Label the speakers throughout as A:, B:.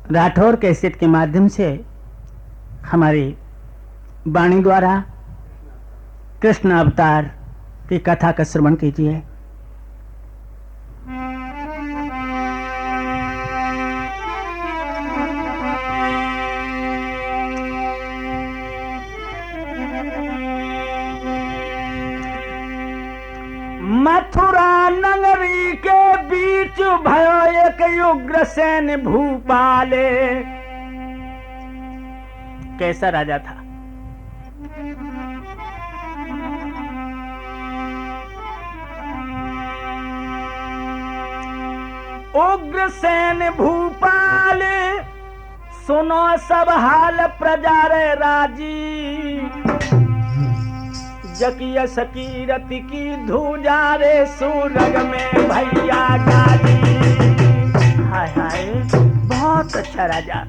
A: Rathore cassette के माध्यम से हमारी वाणी द्वारा कृष्ण अवतार की कथा का श्रवण कीजिए। मथुरा नगरी के बीच भयो एक उग्रसेन भूपाले। कैसा राजा था? उग्रसेन भूपाले, सुनो सब हाल प्रजा रे राजी। जकिया सकीरति की धूजा रे सूरग में भैया गाली। हाय हाय, बहुत अच्छा राजा।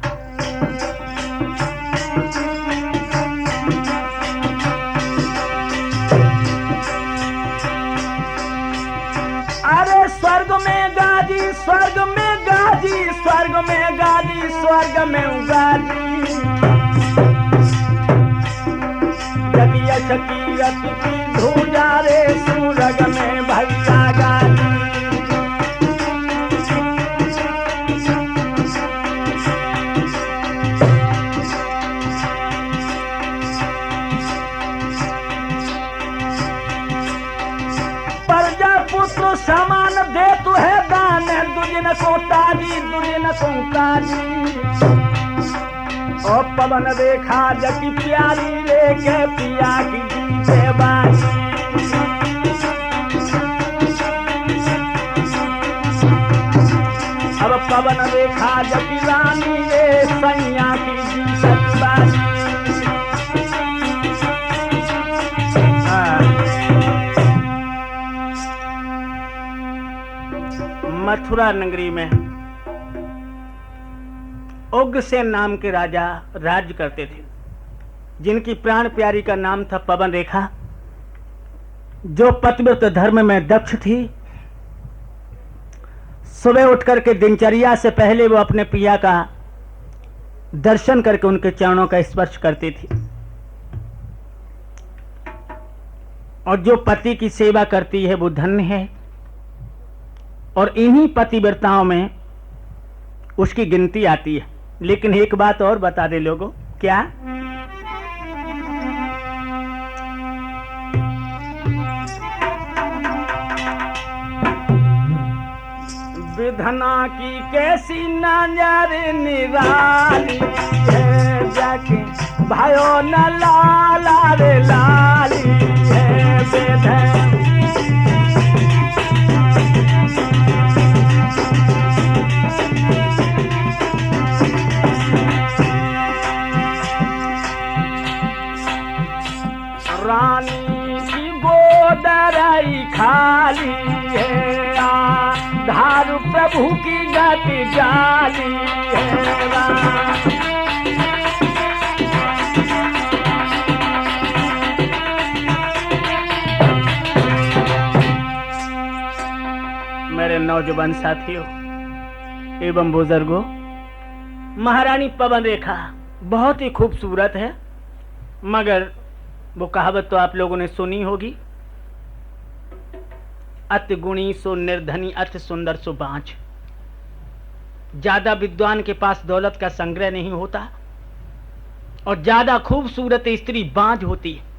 A: अरे स्वर्ग में गाजी, स्वर्ग में गाजी, स्वर्ग में गाजी, स्वर्ग में गाजी। जकिया सकीरति की धूजा रे सूरग में भैया गाली। प्रजापुत्र समान दे तू है दान, दुर्जन को ताजी, दुर्जन को काजी। ओ पवन देखा जकी प्यारी लेके पिया की जीते बाजी। अब पवन देखा जकी रानी रे सैया की जीते बाजी। मथुरा नगरी में उग्रसेन नाम के राजा राज्य करते थे, जिनकी प्राण प्यारी का नाम था पवन रेखा, जो पतिव्रत धर्म में दक्ष थी। सुबह उठकर के दिनचर्या से पहले वो अपने पिया का दर्शन करके उनके चरणों का स्पर्श करती थी, और जो पति की सेवा करती है वो धन्य है। और इन्हीं पतिव्रताओं में उसकी गिनती आती है। लेकिन एक बात और बता दे लोगों, क्या? विधना की कैसी नजर निराली है, जाके भयो न लाला रे लाली है विधना। रानी की गोदराई खाली है, धारु प्रभु की गति जाली है। मेरे नौजवान साथियों एवं बुजुर्गों, महारानी पवन रेखा बहुत ही खूबसूरत है, मगर वो कहावत तो आप लोगों ने सुनी होगी, अति गुणी सो निर्धनी, अति सुंदर सो बांझ। ज्यादा विद्वान के पास दौलत का संग्रह नहीं होता, और ज्यादा खूबसूरत स्त्री बांझ होती है।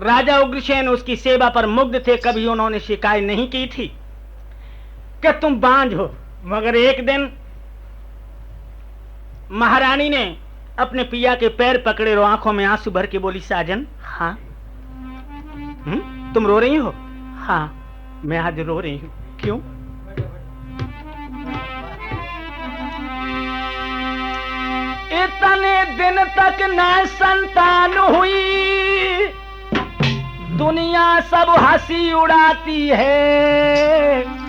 A: राजा उग्रसेन उसकी सेवा पर मुग्ध थे, कभी उन्होंने शिकायत नहीं की थी कि तुम बांझ हो। मगर एक दिन महारानी ने अपने पिया के पैर पकड़े और आंखों में आंसू भर के बोली, साजन। हाँ? तुम रो रही हो? हाँ, मैं आज रो रही हूं। क्यों? इतने दिन तक न संतान हुई, दुनिया सब हंसी उड़ाती है।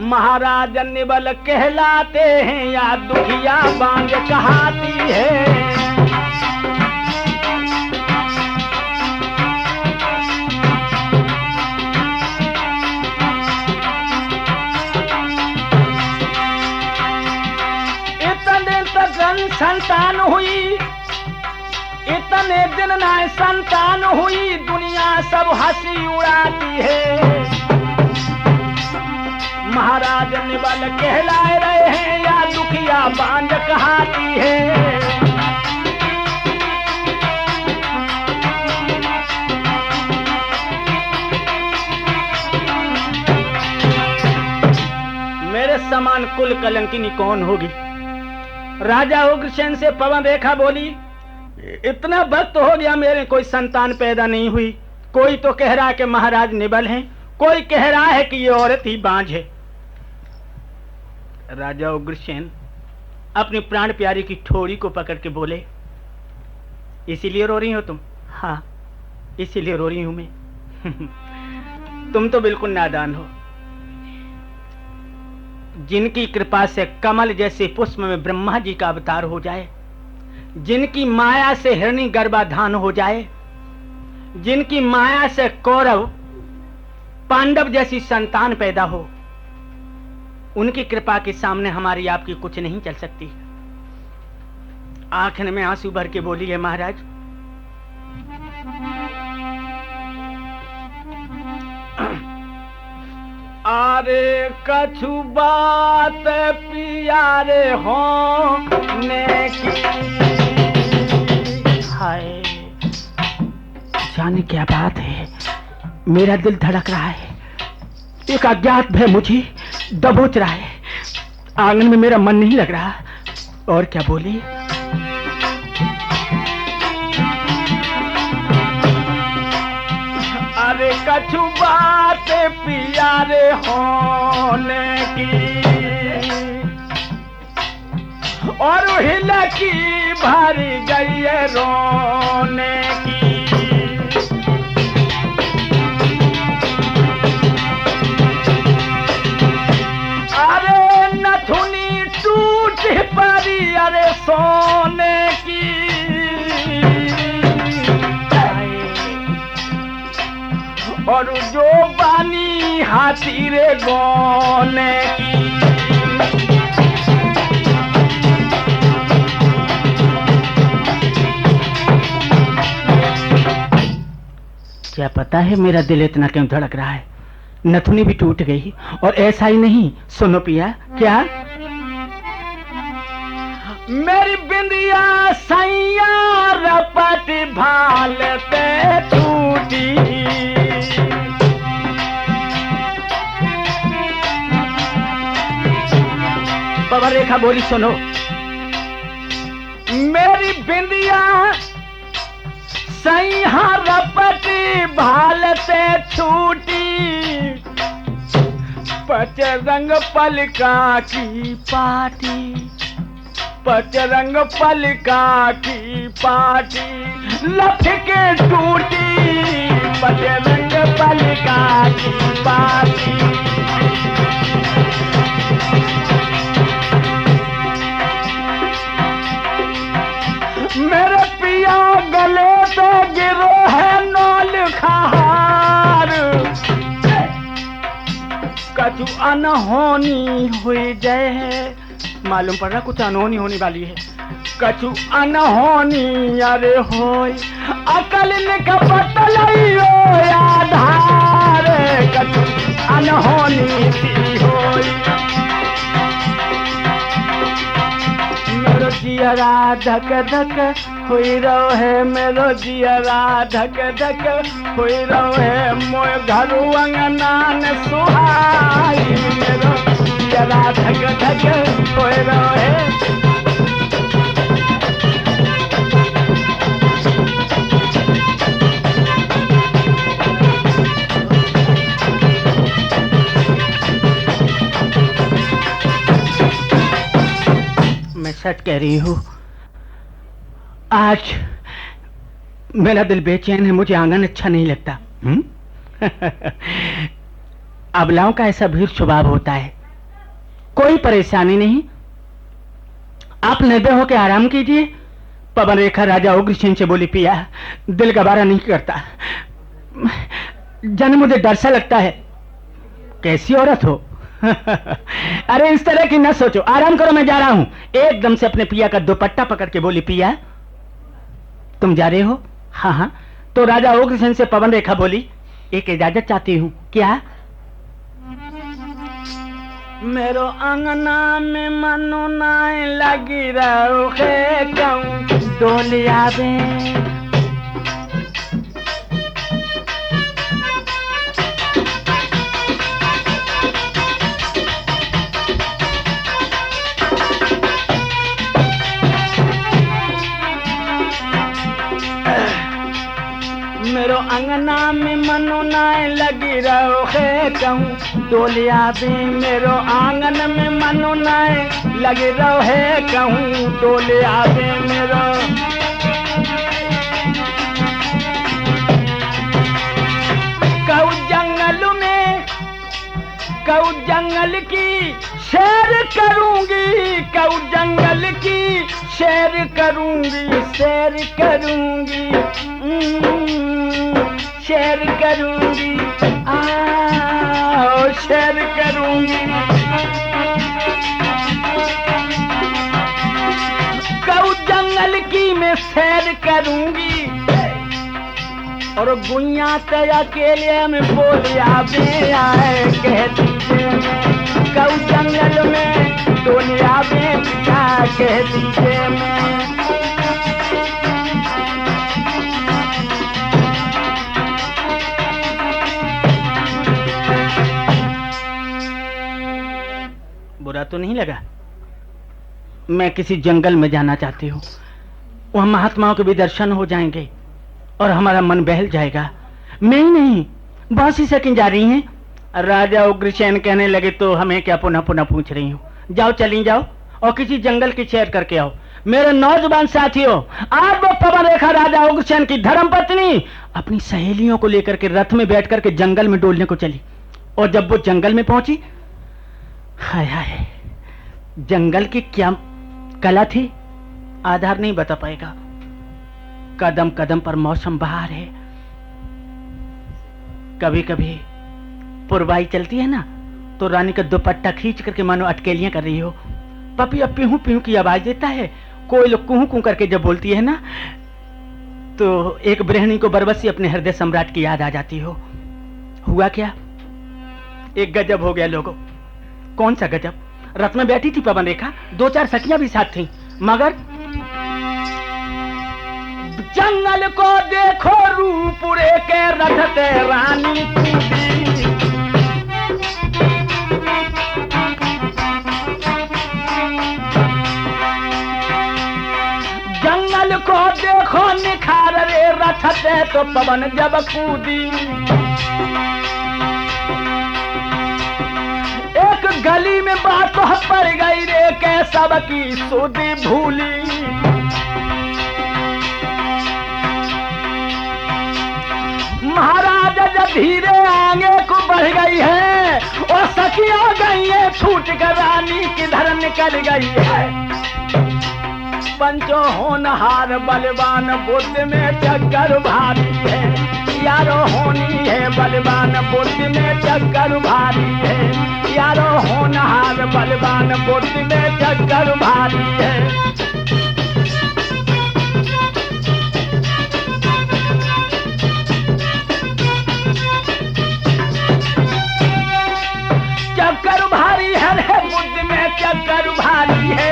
A: महाराज निबल कहलाते हैं या दुखिया बांझ कहाती है। संतान हुई, इतने दिन ना संतान हुई, दुनिया सब हंसी उड़ाती है। महाराज निबल कहलाए रहे हैं या दुखिया बांझ कहाती है। मेरे समान कुल कलंकिनी कौन होगी? राजा उग्रसेन से पवन रेखा बोली, इतना वक्त हो गया मेरे कोई संतान पैदा नहीं हुई। कोई तो कह रहा है कि महाराज निबल हैं, कोई कह रहा है कि ये औरत ही बांझ है। राजा उग्रसेन अपनी प्राण प्यारी की ठोड़ी को पकड़ के बोले, इसीलिए रो रही हो तुम? हाँ, इसीलिए रो रही हूं मैं। तुम तो बिल्कुल नादान हो। जिनकी कृपा से कमल जैसे पुष्प में ब्रह्मा जी का अवतार हो जाए, जिनकी माया से हिरणी गर्भाधान हो जाए, जिनकी माया से कौरव पांडव जैसी संतान पैदा हो, उनकी कृपा के सामने हमारी आपकी कुछ नहीं चल सकती। आंखन में आंसू भर के बोली है, महाराज अरे कछु बात प्यारे होने की। हाय, जाने क्या बात है, मेरा दिल धड़क रहा है। एक अज्ञात भय मुझे दबोच रहा है। आंगन में मेरा मन नहीं लग रहा। और क्या बोली? अरे कछु बात प्यारे होने की, और हिला की भरी गई है रोने की। अरे नथुनी टूट पड़ी अरे सोने की। और जो बानी हाथी रे गोने की। क्या पता है मेरा दिल इतना क्यों धड़क रहा है। नथुनी भी टूट गई, और ऐसा ही नहीं, सुनो पिया। क्या? मेरी बिंदिया सैया रपट भाल पे टूटी। पवन रेखा बोली, सुनो। मेरी बिंदिया सैया रपट भाल से छूटी। पचरंग पलका की पाटी, पचरंग पलका की पाटी लपके टूटी। पचरंग पलका की पाटी। मेरे पिया गले पे गिरो है नौल खार। कछु अनहोनी हुई जय, मालूम पड़ रहा कुछ अनहोनी होने वाली है। कछु अनहोनी अरे होय, अकल ने कपट लइयो आधार। कछु अनहोनी सी होय। मेरो जियरा धक धक हुई रहो है, मेरो जियरा धक धक हुई रहो है। मोय घर अंगना ने सुहाई। मेरो जियरा धक धक हुई रहो है। मैं सच कह रही हूँ, आज मेरा दिल बेचैन है, मुझे आंगन अच्छा नहीं लगता। अबलाओं का ऐसा भीड़ स्वभाव होता है। कोई परेशानी नहीं, आप निर्भय होकर आराम कीजिए। पवन रेखा राजा उग्रसेन से बोली, पिया दिल गवारा नहीं करता, जाने मुझे डर सा लगता है। कैसी औरत हो? अरे इस तरह की न सोचो, आराम करो, मैं जा रहा हूं। एकदम से अपने पिया का दुपट्टा पकड़ के बोली, पिया तुम जा रहे हो? हाँ हाँ। तो राजा उग्रसेन से पवन रेखा बोली, एक इजाजत चाहती हूं। क्या? मेरो अंगना में मनो नाय लगी रहो डोलिया में। मेरो अंगना में मनो नाय लगी रहो है कहूँ डोलिया भी। मेरो आंगन में मनो नाय लगी रहो है कहूँ डोलिया भी। मेरो कहूँ जंगल में, कहूँ जंगल की शेर करूंगी, कहूँ जंगल की शेर करूंगी, शेर करूंगी, शेर करूंगी, आओ शेर करूंगी। कहूँ जंगल की मैं शेर करूंगी, और गुइया ते अकेले में बोलिया भी आए कह दीजिए। कहूँ जंगल में डोलिया में क्या कह दीजिए। मैं बुरा तो नहीं लगा? मैं किसी जंगल में जाना चाहती हूँ, वहां महात्माओं के भी दर्शन हो जाएंगे और हमारा मन बहल जाएगा। मैं ही नहीं, बहुत सी सखी जा रही हैं। राजा उग्रसेन कहने लगे, तो हमें क्या पुनः पुनः पूछ रही हूँ? जाओ, चली जाओ और किसी जंगल की सैर करके आओ। मेरे नौजवान साथियों, आज वो पवन रेखा राजा उग्रसेन की धर्मपत्नी अपनी सहेलियों को लेकर के रथ में बैठ करके जंगल में डोलने को चली। और जब वो जंगल में पहुंची, हाय हाय, जंगल की क्या कला थी, आधार नहीं बता पाएगा। कदम कदम पर मौसम बहार है। कभी कभी पुरवाई चलती है ना, तो रानी का दुपट्टा खींच करके मानो अटकेलियां कर रही हो। पपिया पीहू पीहू की आवाज देता है। कोई लोग कुहू कुहू करके जब बोलती है ना, तो एक गृहिणी को बरबसी अपने हृदय सम्राट की याद आ जाती हो। हुआ क्या? एक गजब हो गया लोगों। कौन सा गजब? रथ में बैठी थी पवन रेखा, दो चार सखियां भी साथ थीं, मगर जंगल को देखो रूपुरे के रथ ते रानी कूदी। जंगल को देखो निखार रे रथ ते तो पवन जब कूदी। एक गली में बात पड़ गई रे के सबकी सुधी भूली। महाराज जब धीरे आगे को बढ़ गई है और सखियां गई है छूट कर रानी किधर निकल गई है। पंचो होनहार बलवान बुद्ध में चक्कर भारी है। यारो होनी है बलवान बुद्ध में चक्कर भारी है। यारो होनहार बलवान बुद्ध में चक्कर भारी है। चक्कर भारी है रे बुद्ध में चक्कर भारी है।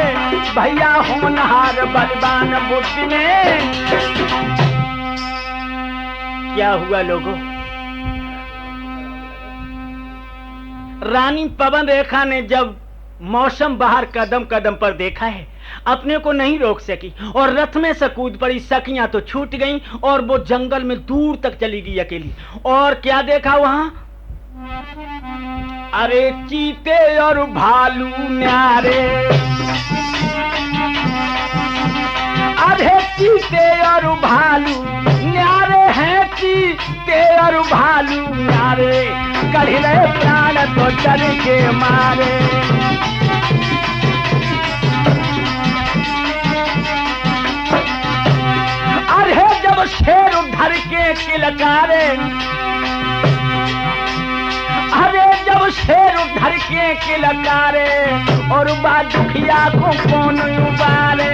A: भैया होनहार बलवान बुद्ध में। क्या हुआ लोगों? रानी पवन रेखा ने जब मौसम बाहर कदम कदम पर देखा है, अपने को नहीं रोक सकी और रथ में से कूद पड़ी। सखियां तो छूट गईं और वो जंगल में दूर तक चली गई अकेली। और क्या देखा वहां? अरे चीते और भालू न्यारे। अरे चीते और भालू न्यारे हैं, चीते और भालू न्यारे। कढ़ी रहे प्राण तो डर के मारे। अरे जब शेर धर के किलकारे, अरे जब शेर धर के किलकारे और बा दुखिया को कौन उबारे।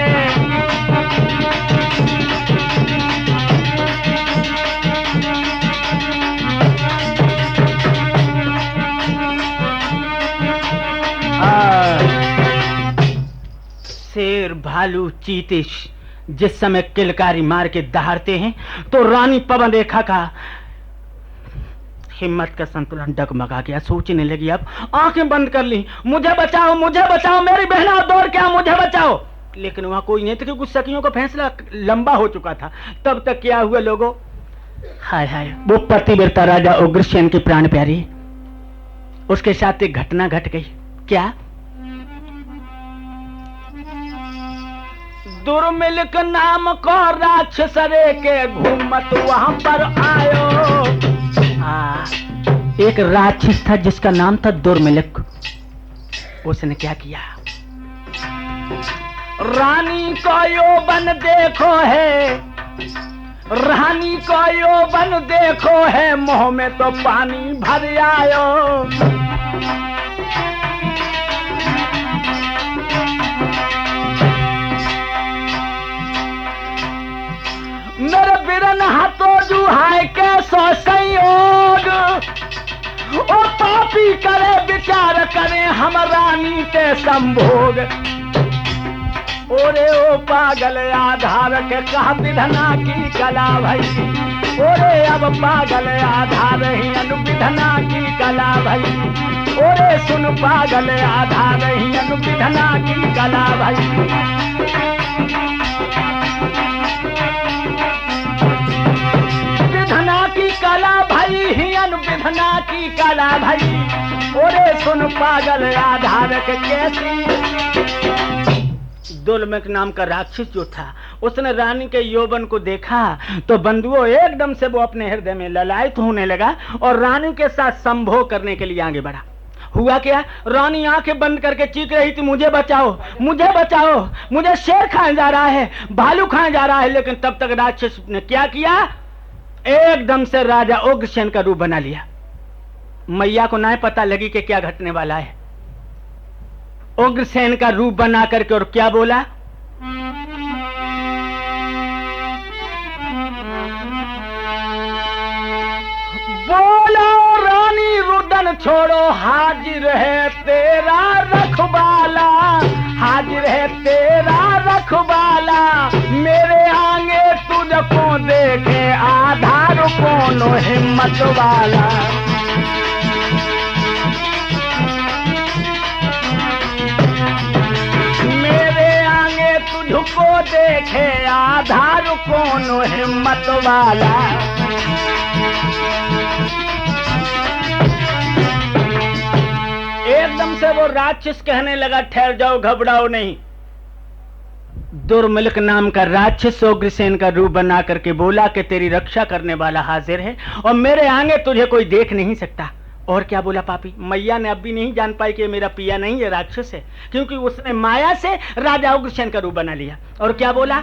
A: शेर भालू चीते जिस समय किलकारी मार के दहाड़ते हैं तो रानी पवन रेखा का हिम्मत का संतुलन डगमगा गया। सोचने लगी, अब आंखें बंद कर ली, मुझे बचाओ मेरी बहना दौड़ के आओ, मुझे बचाओ। लेकिन वहां कोई नहीं था क्योंकि सखियों का फैसला लंबा हो चुका था। तब तक क्या हुआ लोगों, हाय हाय, वो पतिव्रता राजा उग्रसेन की प्राण प्यारी, उसके साथ एक घटना घट गई। क्या? दुर्मिलक नाम को राक्षस रे के घूमत वहां पर आयो। एक राक्षस था जिसका नाम था दुर्मिलक। उसने क्या किया? रानी को यौवन देखो है, रानी को यौवन देखो है, मुंह में तो पानी भर आयो। मेरे बिरन हाथों जुहाय के सो संयोग, ओ पापी करे विचार करे हम रानी के संभोग। ओरे ओ पागल आधार के कहा विधना की कला भई, ओरे अब पागल आधार ही अनुविधना की कला भई। ओरे सुन पागल आधार ही अनुविधना की कला भई। कला भाई ही अनुविधना की कला भाई। ओरे सुन पागल आधार के कैसी। दुर्मिलक नाम का राक्षस जो था उसने रानी के यौवन को देखा तो बंधुओं एकदम से वो अपने हृदय में ललायत होने लगा और रानी के साथ संभोग करने के लिए आगे बढ़ा। हुआ क्या? रानी आंखें बंद करके चीख रही थी, मुझे बचाओ, मुझे बचाओ, मुझे शेर खाया जा रहा है, भालू खाया जा रहा है। लेकिन तब तक राक्षस ने क्या किया? एकदम से राजा उग्रसेन का रूप बना लिया। मैया को ना पता लगी कि क्या घटने वाला है। उग्रसेन का रूप बना करके और क्या बोला? बोलो रानी रुदन छोड़ो, हाजिर है तेरा रखवाला, हाजिर है तेरा रखवाला। मेरे आगे तुझको देखे आधार कौन हिम्मत वाला। मेरे आगे तुझको देखे आधार कौन हिम्मत वाला। एकदम से वो राक्षस कहने लगा, ठहर जाओ, घबराओ नहीं। दुर्मिलक नाम का राक्षस उग्रसेन का रूप बना करके बोला कि तेरी रक्षा करने वाला हाजिर है और मेरे आगे तुझे कोई देख नहीं सकता। और क्या बोला पापी? मैया ने अब भी नहीं जान पाई कि मेरा पिया नहीं है, राक्षस है, क्योंकि उसने माया से राजा उग्रसेन का रूप बना लिया। और क्या बोला?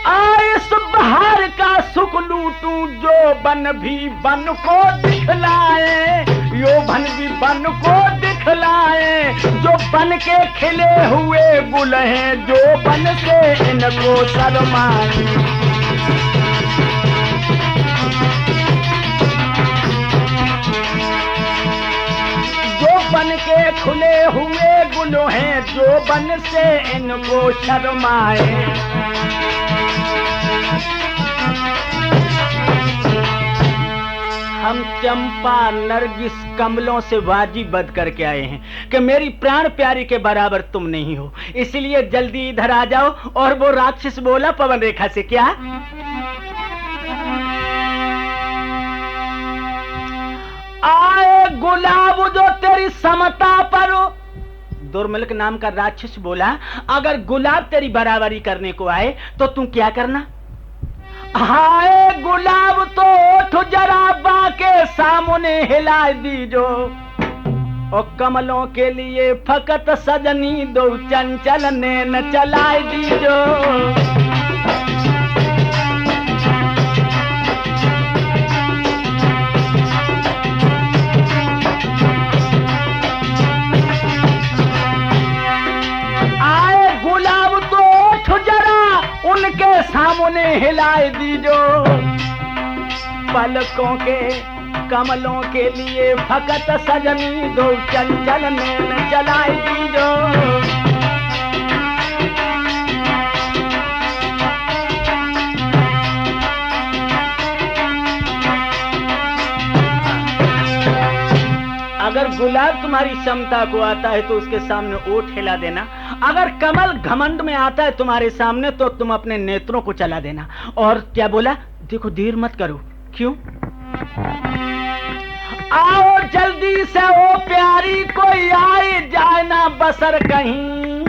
A: आए बहार का सुख लूटूं, जो बन भी बन को दिखलाए, यो बन भी बन को दिखलाए। जो बन के खिले हुए गुल हैं, जो बन से इनको शर्माए। जो बन के खुले हुए गुल हैं, जो बन से इनको शर्माए। हम चंपा नरगिस कमलों से वाजिबद करके आए हैं कि मेरी प्राण प्यारी के बराबर तुम नहीं हो, इसलिए जल्दी इधर आ जाओ। और वो राक्षस बोला पवन रेखा से, क्या? आए गुलाब जो तेरी समता पर। दुर्मिलक नाम का राक्षस बोला, अगर गुलाब तेरी बराबरी करने को आए तो तुम क्या करना? हाय गुलाब तो उठ जरा बाके सामने हिला दीजो, और कमलों के लिए फकत सजनी दो चंचल नैन चलाए दीजो। उनके सामने हिलाए दीजो, पलकों के कमलों के लिए फकत सजनी दो चंचल नैन चलाए दीजो। अगर गुलाब तुम्हारी क्षमता को आता है तो उसके सामने ओठ हिला देना, अगर कमल घमंड में आता है तुम्हारे सामने तो तुम अपने नेत्रों को चला देना। और क्या बोला, देखो देर मत करो। क्यों? आओ जल्दी से ओ प्यारी, कोई आए जाए ना बसर कहीं।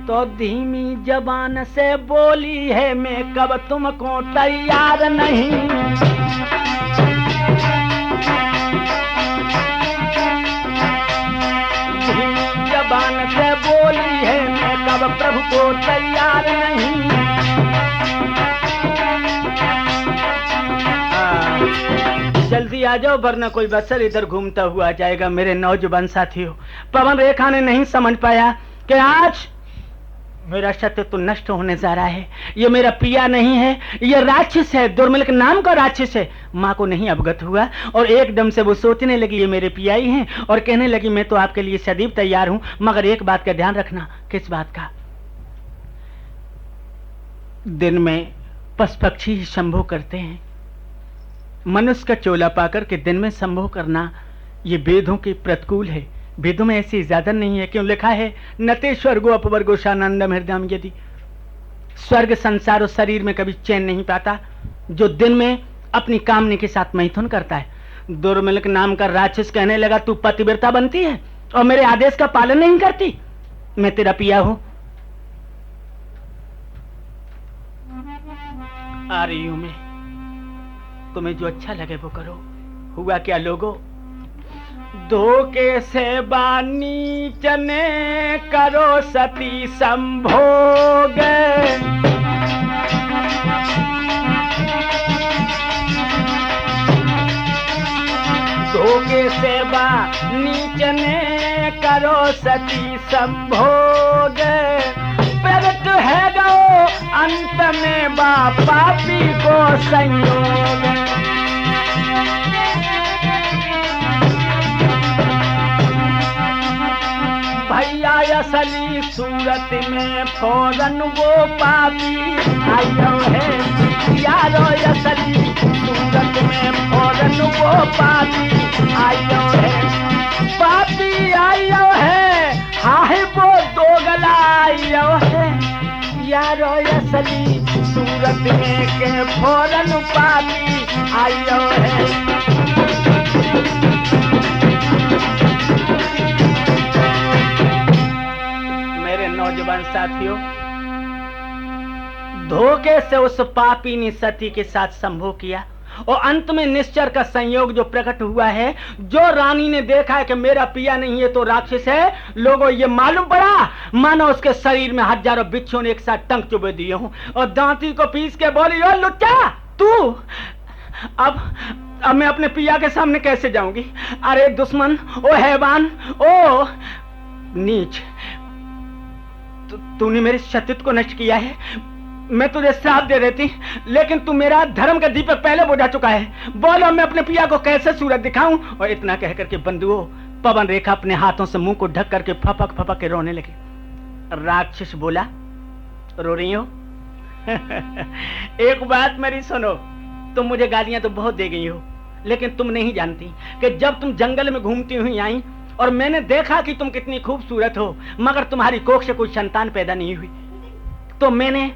A: तो धीमी जबान से बोली है, मैं कब तुमको तैयार नहीं। जबान से बोली है, मैं कब प्रभु को तैयार नहीं। जल्दी आ जाओ वरना कोई बसर इधर घूमता हुआ आ जाएगा। मेरे नौजवान साथियों, पवन रेखा ने नहीं समझ पाया कि आज मेरा सत्य तो नष्ट होने जा रहा है। ये मेरा पिया नहीं है, ये राक्षस है, दुर्मिल नाम का राक्षस है। माँ को नहीं अवगत हुआ और एकदम से वो सोचने लगी ये मेरे पिया ही हैं और कहने लगी मैं तो आपके लिए सदैव तैयार हूं, मगर एक बात का ध्यान रखना। किस बात का? दिन में पशु पक्षी ही संभोग करते हैं, मनुष्य का चोला पाकर के दिन में संभोग करना ये वेदों के प्रतिकूल है। वेदों में ऐसी इजाजत नहीं है। क्यों लिखा है, नते स्वर्गो अपवर्गो शानंदम हृदयम। यदि स्वर्ग संसार और शरीर में कभी चैन नहीं पाता जो दिन में अपनी कामनी के साथ मैथुन करता है। दुर्मिल नाम का राक्षस कहने लगा तू पतिव्रता बनती है और मेरे आदेश का पालन नहीं करती, मैं तेरा पिया हूं। आ रही हूं मैं, तुम्हें जो अच्छा लगे वो करो। हुआ क्या लोगों, धोखे से बानी चने करो सती संभोग। धोखे से बानी चने करो सती संभोग। प्रगट है गो अंत में बा पापी को संयोग। भैया असली सूरत में फौरन वो पापी आयो है। यारो असली सूरत में फौरन वो पापी आयो है। पापी आयो है, हाय वो दोगला आयो है। यारो असली सूरत में के फौरन पापी आयो है। नौजवान साथियों, धोखे से उस पापी ने सती के साथ संभोग किया और अंत में निश्चर का संयोग जो प्रकट हुआ है। जो रानी ने देखा है कि मेरा पिया नहीं है तो राक्षस है, लोगों ये मालूम पड़ा मानो उसके शरीर में हजारों बिच्छू ने एक साथ टंक चुभे दिए हूं और दांती को पीस के बोली, ओ लुच्चा तू, अब मैं अपने पिया के सामने कैसे जाऊंगी? अरे दुश्मन, ओ हैवान, ओ नीच, तूने मेरे सतीत्व को नष्ट किया है। मैं तुझे श्राप दे देती, लेकिन तू मेरा धर्म का दीपक पहले बुझा चुका है। बोलो मैं अपने पिया को कैसे सूरत दिखाऊं? और इतना कह करके बंधुओं, पवन रेखा अपने हाथों से मुंह को ढक करके फपक फपक के रोने लगी। राक्षस बोला, रो रही हो? एक बात मेरी सुनो, तुम मुझे गालियां तो बहुत दे गई हो, लेकिन तुम नहीं जानती कि जब तुम जंगल में घूमती हुई आई और मैंने देखा कि तुम कितनी खूबसूरत हो, मगर तुम्हारी कोख से कोई संतान पैदा नहीं हुई, तो मैंने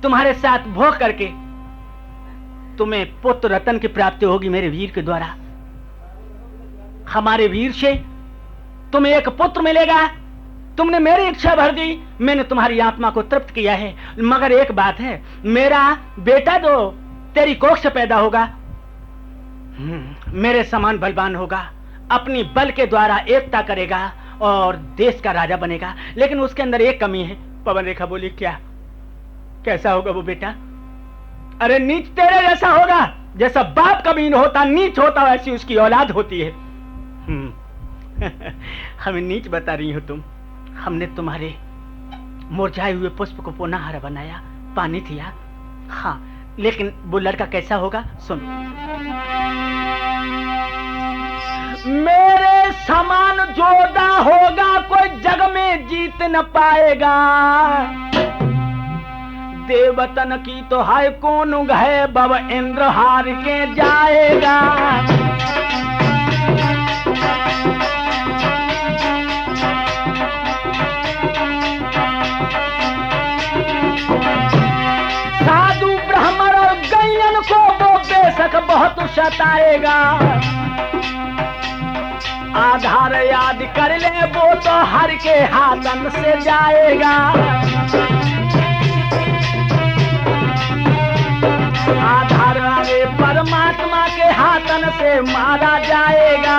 A: तुम्हारे साथ भोग करके तुम्हें पुत्र रतन की प्राप्ति होगी मेरे वीर के द्वारा। हमारे वीर से तुम्हें एक पुत्र मिलेगा। तुमने मेरी इच्छा भर दी, मैंने तुम्हारी आत्मा को तृप्त किया है, मगर एक बात है, मेरा बेटा जो तेरी कोख से पैदा होगा मेरे समान बलवान होगा, अपनी बल के द्वारा एकता करेगा और देश का राजा बनेगा। लेकिन उसके अंदर एक कमी है। पवन रेखा बोली, क्या? कैसा होगा वो बेटा? अरे नीच तेरे जैसा होगा, जैसा बाप कमीन होता नीच होता वैसी उसकी औलाद होती है। हमें नीच बता रही हो तुम। हमने तुम्हारे मुरझाए हुए पुष्प को पुनः हरा बनाया, पानी दिया। हाँ, लेकिन वो लड़का कैसा होगा सुन। मेरे समान जोधा होगा कोई जग में जीत न पाएगा, देवतन की तो है कौन है बब इंद्र हार के जाएगा। साधु ब्राह्मण और गैयन को वो बेशक बहुत सताएगा, आधार याद कर ले वो तो हर के हाथन से जाएगा। आधार वाले परमात्मा के हाथन से मारा जाएगा,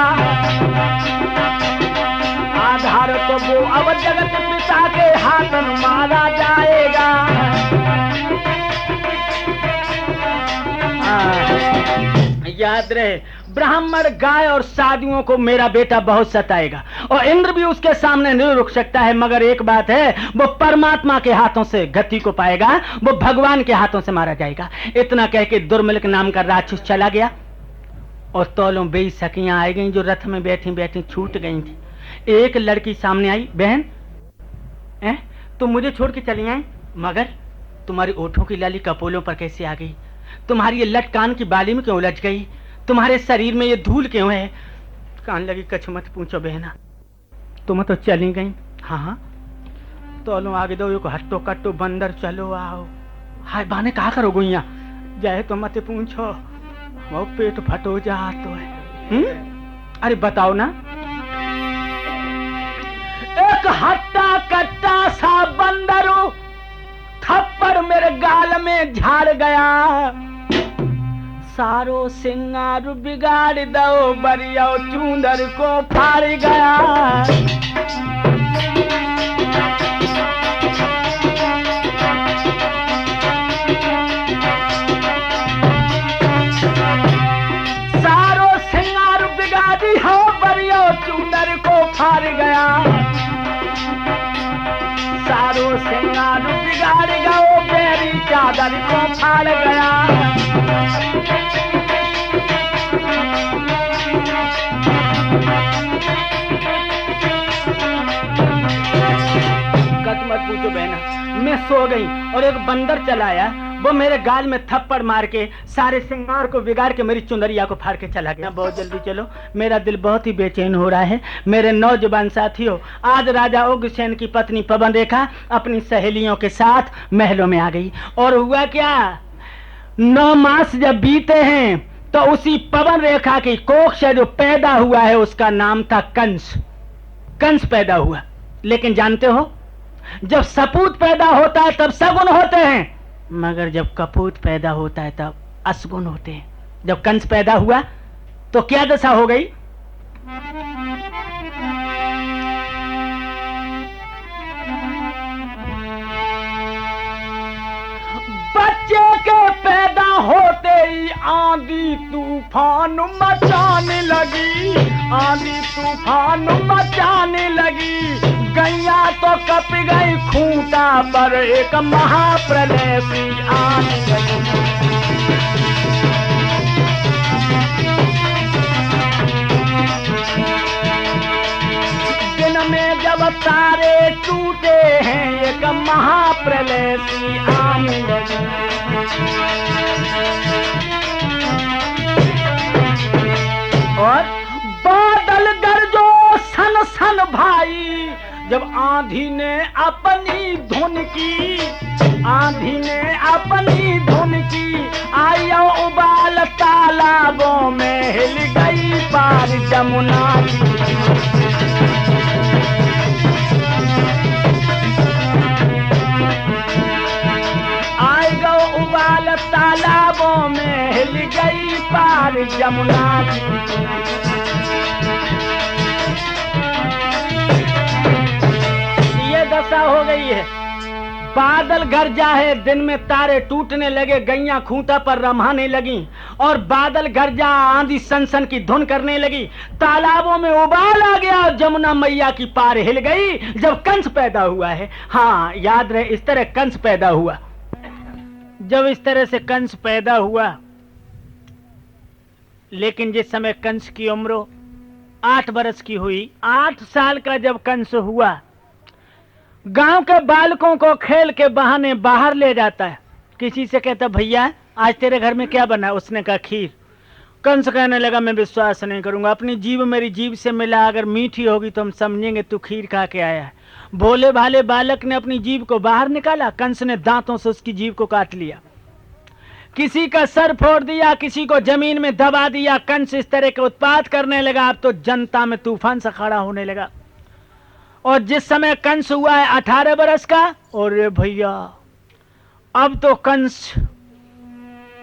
A: आधार तो वो अब जगत पिता के हाथन मारा जाएगा। याद रहे, ब्राह्मण गाय और साधुओं को मेरा बेटा बहुत सताएगा, और इंद्र भी उसके सामने नहीं रुक सकता है, मगर एक बात है, वो परमात्मा के हाथों से गति को पाएगा, वो भगवान के हाथों से मारा जाएगा। इतना कह के दुर्मलिक नाम का राक्षस चला गया, और तौलों बेई सखियां आई गईं जो रथ में बैठी बैठी छूट गई थी। एक लड़की सामने आई, बहन तुम मुझे छोड़ के चली आई, मगर तुम्हारी ओठों की लाली कपोलों पर कैसे आ गई, तुम्हारी ये लट कान की बाली में क्यों उलझ गई, तुम्हारे शरीर में ये धूल क्यों है। कान लगी, कछ मत पूछो बहना, तुम तो चली गई। हाँ तो लो आगे दो, हट्टो कट्टो बंदर चलो आओ। हाय बाने कहा करो गुइया, जाए तो मत पूछो, वो पेट फटो जा तो है। अरे बताओ ना। एक हट्टा कट्टा सा बंदरो थप्पड़ मेरे गाल में झाड़ गया, सारो सिंगार बिगाड़ दो बरिया चूंदर को फाड़ गया। सारो सिंगार बिगाड़ी हो बरिया चूंदर को फाड़ गया, सारो सिंगार बिगाड़ गयो बेरी चादर को फाड़ गया। मत पूछो बहना, मैं सो गई और एक बंदर चला आया, वो मेरे गाल में थप्पड़ मार के सारे सिंगार को बिगाड़ के मेरी चुनरिया को फाड़ के चला गया। बहुत जल्दी चलो, मेरा दिल बहुत ही बेचैन हो रहा है। मेरे नौजवान साथियों, आज राजा उग्रसेन की पत्नी पवन रेखा अपनी सहेलियों के साथ महलों में आ गई, और हुआ क्या, 9 मास जब बीते हैं तो उसी पवन रेखा की कोख से जो पैदा हुआ है उसका नाम था कंस। कंस पैदा हुआ, लेकिन जानते हो जब सपूत पैदा होता है तब सगुन होते हैं, मगर जब कपूत पैदा होता है तब असगुन होते हैं। जब कंस पैदा हुआ तो क्या दशा हो गई, बच्चे के पैदा होते ही आंधी तूफान मचाने लगी, आंधी तूफान मचाने लगी। गैया तो कप गई खूंटा पर एक महाप्रलय सी आने लगी। दिन में जब तारे टूटे हैं एक महाप्रलय सी आने लगी। और बादल गरजो सन सन भाई, जब आंधी ने अपनी धुन की, आंधी ने अपनी धुन की, आया उबाल तालाबों में हिल गई पार जमुना की। आई गो उबाल तालाबों में हिल गई पार जमुना की। दशा हो गई है, बादल गरजा है, दिन में तारे टूटने लगे, गैया खूंटा पर रमाने लगी, और बादल गरजा, आंधी सनसन की धुन करने लगी, तालाबों में उबाल आ गया और जमुना मैया की पार हिल गई जब कंस पैदा हुआ है। हाँ, याद रहे, इस तरह कंस पैदा हुआ। जब इस तरह से कंस पैदा हुआ, लेकिन जिस समय कंस की उम्र 8 बरस की हुई, 8 साल का जब कंस हुआ, गांव के बालकों को खेल के बहाने बाहर ले जाता है। किसी से कहता, भैया आज तेरे घर में क्या बना? उसने कहा, खीर। कंस कहने लगा, मैं विश्वास नहीं करूंगा, अपनी जीभ मेरी जीभ से मिला, अगर मीठी होगी तो हम समझेंगे तू खीर खा के आया है। भोले भाले बालक ने अपनी जीभ को बाहर निकाला, कंस ने दांतों से उसकी जीभ को काट लिया, किसी का सर फोड़ दिया, किसी को जमीन में दबा दिया। कंस इस तरह के उत्पात करने लगा, अब तो जनता में तूफान सा खड़ा होने लगा। और जिस समय कंस हुआ है 18 बरस का, और भैया अब तो कंस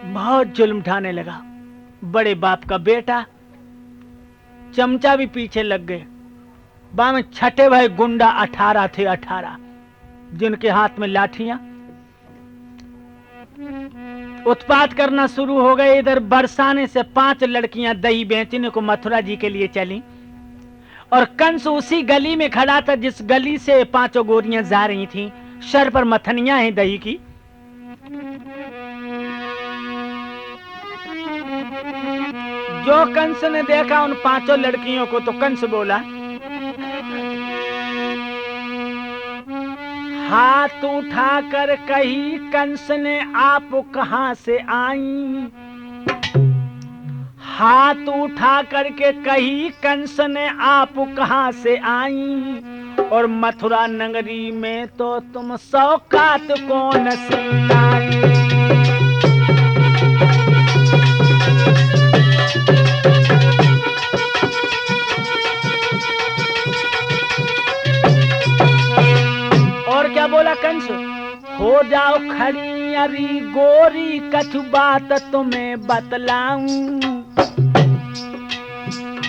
A: बहुत जुल्म ढाने लगा। बड़े बाप का बेटा, चमचा भी पीछे लग गए। में छठे भाई गुंडा 18 थे, 18, जिनके हाथ में लाठियां, उत्पात करना शुरू हो गए। इधर बरसाने से 5 लड़कियां दही बेचने को मथुरा जी के लिए चली, और कंस उसी गली में खड़ा था जिस गली से 5 गोरियां जा रही थीं। सर पर मथनियां हैं दही की। जो कंस ने देखा उन 5 लड़कियों को, तो कंस बोला, हाथ उठाकर कही कंस ने, आप कहां से आई? हाथ उठा करके कही कंस ने, आप कहां से आई? और मथुरा नगरी में तो तुम सौकात कौन सी लाई? और क्या बोला कंस? हो जाओ खड़ी अरी गोरी, कछु बात तुम्हें बतलाऊं।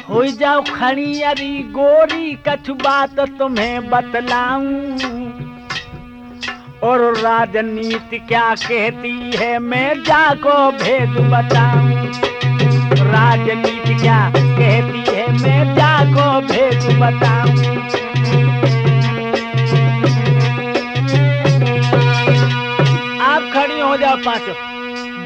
A: हो जाओ खड़ी अरी गोरी, कछु बात तुम्हें बतलाऊं। और राजनीति क्या कहती है, मैं जाको भेद बताऊं। राजनीति क्या कहती है, मैं जाको भेद बताऊं। आप खड़ी हो जाओ 5।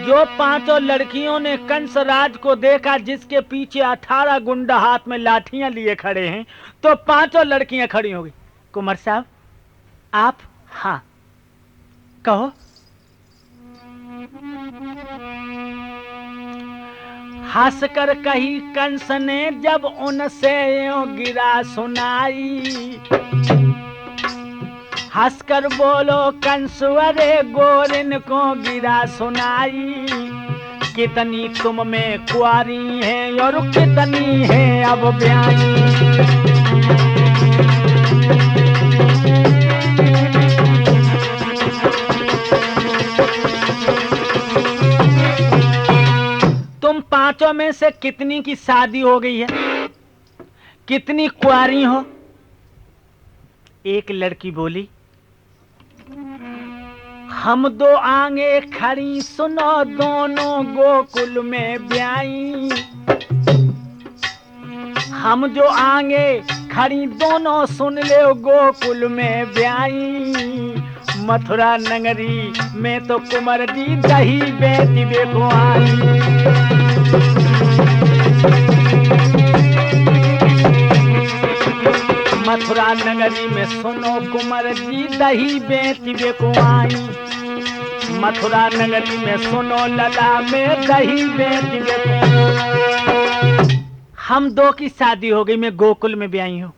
A: जो 5 लड़कियों ने कंस राज को देखा, जिसके पीछे 18 गुंडा हाथ में लाठियां लिए खड़े हैं, तो 5 लड़कियां खड़ी हो गई। कुंवर साहब आप? हाँ कहो। हंसकर कही कंस ने जब उनसे गिरा सुनाई। हंसकर बोलो कंस, अरे गोरिन को गिरा सुनाई। कितनी तुम में कुआरी है और कितनी है अब ब्याही। तुम 5 में से कितनी की शादी हो गई है, कितनी कुआरी हो? एक लड़की बोली, हम 2 आगे खड़ी, सुनो दोनों गोकुल में ब्याई। हम जो आगे खड़ी दोनों, सुन ले गोकुल में ब्याई। मथुरा नगरी में तो कुंवर जी दही बेच बेको आई। मथुरा नगरी में सुनो कुंवर जी दही बेच बेको आई। मथुरा नगरी में सुनो लला में दही बेच बेको। हम 2 की शादी हो गई, मैं गोकुल में भी आई हूँ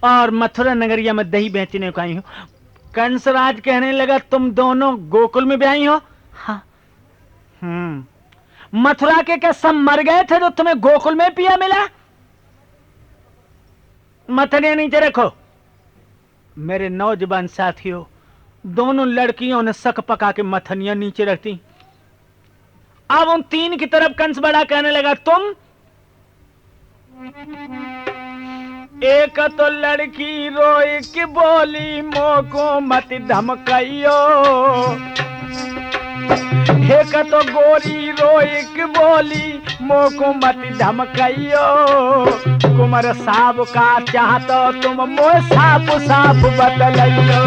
A: और मथुरा नगरिया में दही बेचने को आई हूँ। कंसराज कहने लगा, तुम दोनों गोकुल में भी आई हो? हाँ। मथुरा के क्या सब मर गए थे तो तुम्हें गोकुल में पिया मिला? मथनिया नीचे रखो। मेरे नौजवान साथियों, दोनों लड़कियों ने शक पका के मथनिया नीचे रखती। अब उन 3 की तरफ कंस बड़ा कहने लगा, तुम? एक तो लड़की रोई की बोली, मोको मत धमकाइयो। देख तो गोरी रोइक बोली मोको मत धमकइयो कुंवर साहब का चाहतो तुम मोह साफ साफ बतलइयो।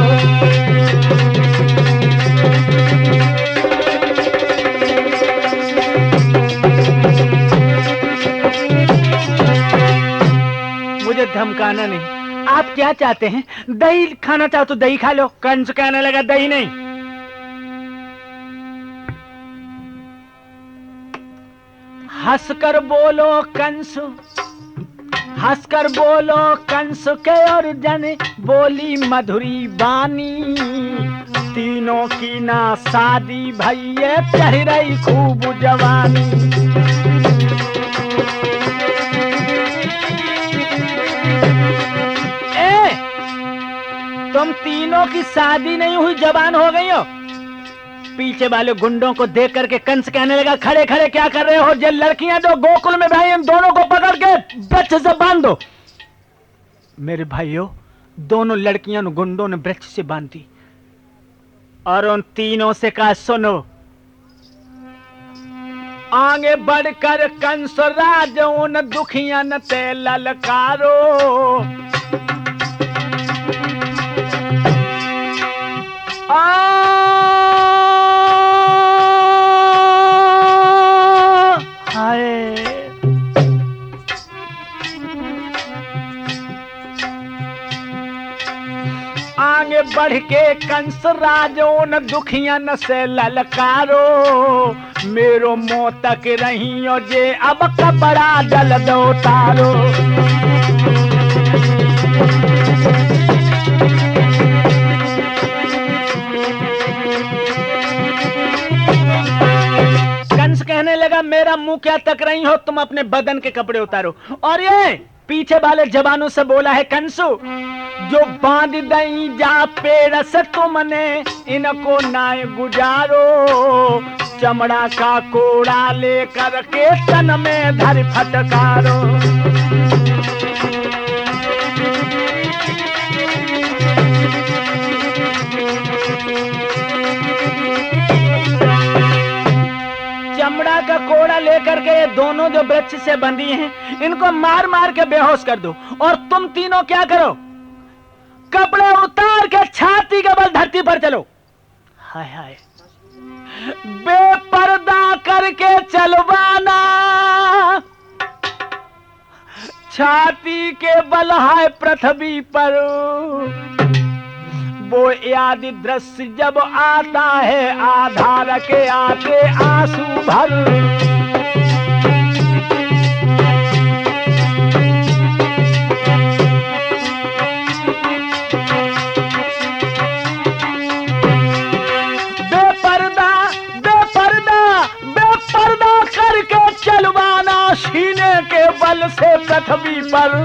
A: मुझे धमकाना नहीं, आप क्या चाहते हैं? दही खाना चाहो तो दही खा लो। कंस कहने लगा दही नहीं, हंसकर बोलो कंस, हंसकर बोलो कंस के और जन बोली मधुरी बानी तीनों की ना शादी भैया चढ़ रही खूब जवानी। तुम तीनों की शादी नहीं हुई जवान हो गई हो। पीछे वाले गुंडों को देख करके कंस कहने लगा खड़े खड़े क्या कर रहे हो? जो लड़कियां जो गोकुल में भाई इन दोनों को पकड़ के वृक्ष से बांध दो। मेरे भाइयों दोनों लड़कियां गुंडों ने वृक्ष से बांध दी और उन तीनों से कहा सुनो, आगे बढ़कर कंस राज उन दुखियन ते ललकारो आगे बढ़ के कंस राजोन दुखियन से ललकारो मेरो मुंह तक रही जे अब कपड़ा जल दो तारो। कंस कहने लगा मेरा मुंह क्या तक रही हो, तुम अपने बदन के कपड़े उतारो। और ये पीछे वाले जवानों से बोला है कंसु जो बांध दई जा पेड़ से तुमने इनको नाय गुजारो चमड़ा का कोड़ा लेकर के तन में धर फटकारो। चमड़ा का कोड़ा लेकर के दोनों जो वृक्ष से बंधी हैं इनको मार मार के बेहोश कर दो और तुम तीनों क्या करो कपड़े उतार के छाती के बल धरती पर चलो। हाय हाय बेपर्दा करके चलवाना छाती के बल है पृथ्वी पर वो याद दृश्य जब आता है आधार के आते आंसू भर। बेपर्दा बेपर्दा बेपर्दा करके चलवाना सीने के बल से पृथ्वी पर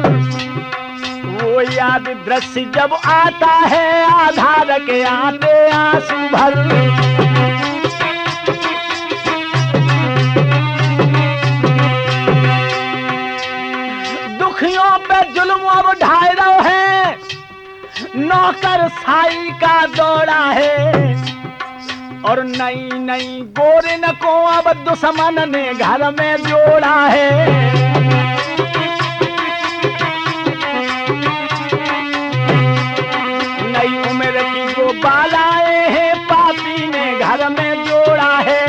A: वो याद दृश्य जब आता है आधार के आते आंसू भर। दुखियों पे जुल्म अब ढाई रहो है नौकर साई का दौड़ा है और नई नई गोरे न को अब दुश्मन ने घर में जोड़ा है। बालाए हैं पापी ने घर में जोड़ा है।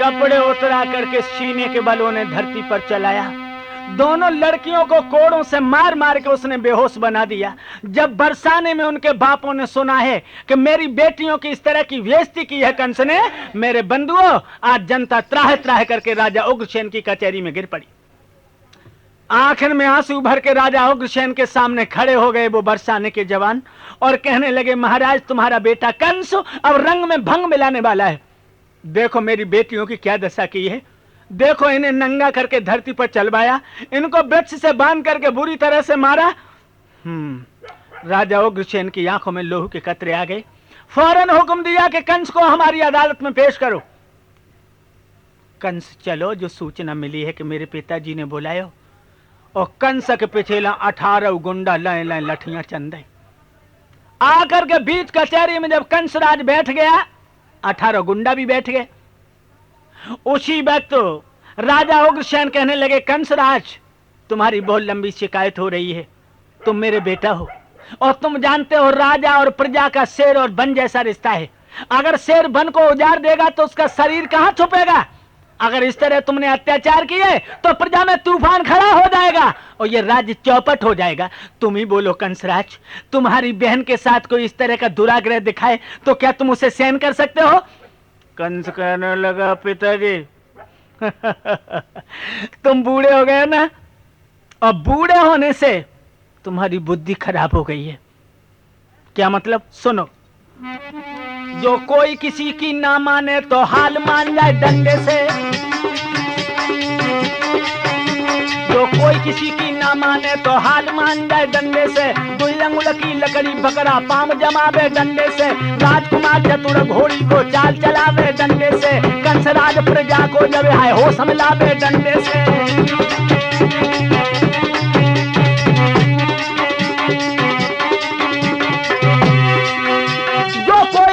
A: कपड़े उतरा करके सीने के बलों ने धरती पर चलाया। दोनों लड़कियों को कोड़ों से मार मार के उसने बेहोश बना दिया। जब बरसाने में उनके बापों ने सुना है कि मेरी बेटियों की इस तरह की बेइज्जती की है कंस ने, मेरे बंधुओं आज जनता त्राह त्राह करके राजा उग्रसेन की कचहरी में गिर पड़ी। आखिर में आंसू भर के राजा उग्रसेन के सामने खड़े हो गए वो बरसाने के जवान और कहने लगे महाराज तुम्हारा बेटा कंस अब रंग में भंग मिलाने वाला है। देखो मेरी बेटियों की क्या दशा की है, देखो इन्हें नंगा करके धरती पर चलवाया, इनको वृक्ष से बांध करके बुरी तरह से मारा। राजा उग्रसेन की आंखों में लोहू के कतरे आ गए। फौरन हुक्म दिया कि कंस को हमारी अदालत में पेश करो। कंस चलो जो सूचना मिली है कि मेरे पिताजी ने बुलायो और कंस के पिछेला 18 गुंडा लाए लाए लठियां चंदे आकर के बीच कचहरी में जब कंसराज बैठ गया, 18 गुंडा भी बैठ गए। उसी वक्त राजा उग्रसेन कहने लगे, कंसराज तुम्हारी बहुत लंबी शिकायत हो रही है, तुम मेरे बेटा हो और तुम जानते हो राजा और प्रजा का शेर और बन जैसा रिश्ता है। अगर शेर बन को उजाड़ देगा तो उसका शरीर कहां छुपेगा? अगर इस तरह तुमने अत्याचार किए तो प्रजा में तूफान खड़ा हो जाएगा और ये राज्य चौपट हो जाएगा। तुम ही बोलो कंसराज, तुम्हारी बहन के साथ कोई इस तरह का दुराग्रह दिखाए तो क्या तुम उसे सहन कर सकते हो? कंस कहने लगा, पिताजी तुम बूढ़े हो गए ना, और बूढ़े होने से तुम्हारी बुद्धि खराब हो गई है। क्या मतलब? सुनो, जो कोई किसी की ना माने तो हाल मान जाए डंडे से, जो कोई किसी की ना माने तो हाल मान जाए डंडे से, दुई अंगुल की लकड़ी पकड़ा पाम जमावे डंडे से, राजकुमार चतुर घोड़ी को चाल चलावे डंडे से, कंसराज प्रजा को जब है होश मिलावे डंडे से।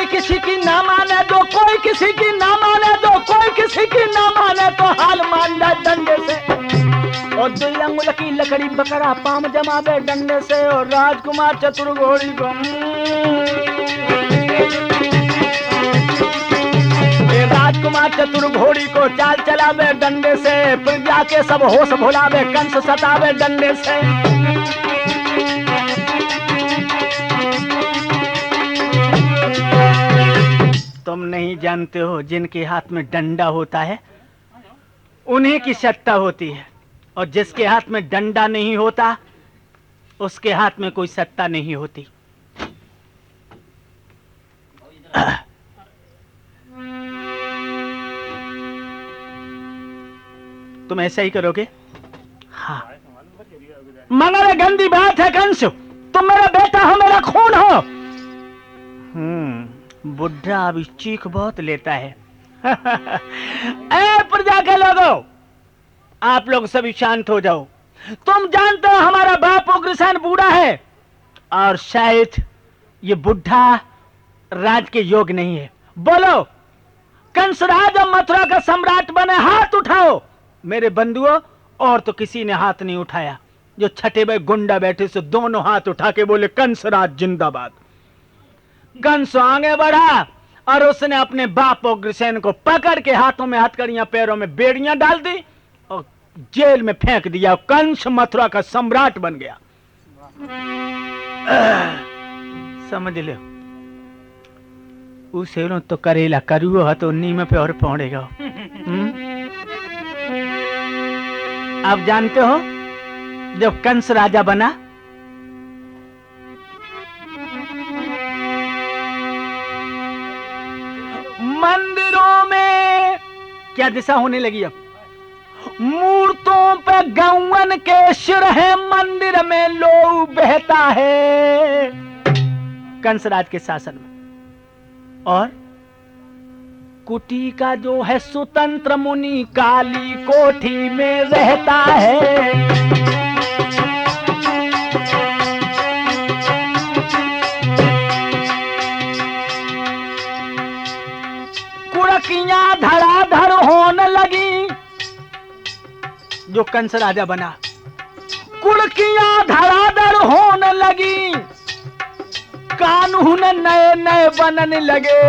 A: किसी की ना माने, जो कोई किसी की ना माने, जो कोई किसी की ना माने तो हाल मान जाए डंडे से, और दुई अंगुल की लकड़ी पकड़ा पाम जमावे डंडे से, और राजकुमार चतुर घोड़ी को राजकुमार चतुर घोड़ी को चाल चलावे डंडे से, प्रजा के सब होश भुलावे कंस सतावे डंडे से। तुम नहीं जानते हो, जिनके हाथ में डंडा होता है उन्हीं की सत्ता होती है, और जिसके हाथ में डंडा नहीं होता उसके हाथ में कोई सत्ता नहीं होती। तुम ऐसा ही करोगे? हाँ, मगर गंदी बात है कंस, तुम मेरा बेटा हो, मेरा खून हो। बुढ़ा अभी चीख बहुत लेता है। ए प्रजा के लोगों, आप लोग सभी शांत हो जाओ। तुम जानते हो हमारा बाप उग्रसेन बूढ़ा है और शायद ये बुढ़ा राज के योग नहीं है। बोलो, कंसराज और मथुरा का सम्राट बने, हाथ उठाओ। मेरे बंधुओं, और तो किसी ने हाथ नहीं उठाया। जो छठे भाई गुंडा बैठे से दोनों हाथ उठा के बोले, कंसराज जिंदाबाद। कंस आगे बढ़ा और उसने अपने बाप उग्रसेन को पकड़ के हाथों में हथकड़ियां, पैरों में बेड़ियां डाल दी और जेल में फेंक दिया। कंस मथुरा का सम्राट बन गया। समझ लो, उसे तो करेला करूँ तो नीम पे और पौड़ेगा। आप जानते हो, जब कंस राजा बना, मंदिरों में क्या दिशा होने लगी? अब मूर्तों पे गौवन के सिर है, मंदिर में लो बहता है। कंसराज के शासन में। और कुटी का जो है स्वतंत्र मुनि काली कोठी में रहता है। कुड़कियां धड़ाधड़ होने लगी। जो कंस राजा बना, कुड़कियां धड़ाधड़ होने लगी, कानून नए नए बनने लगे,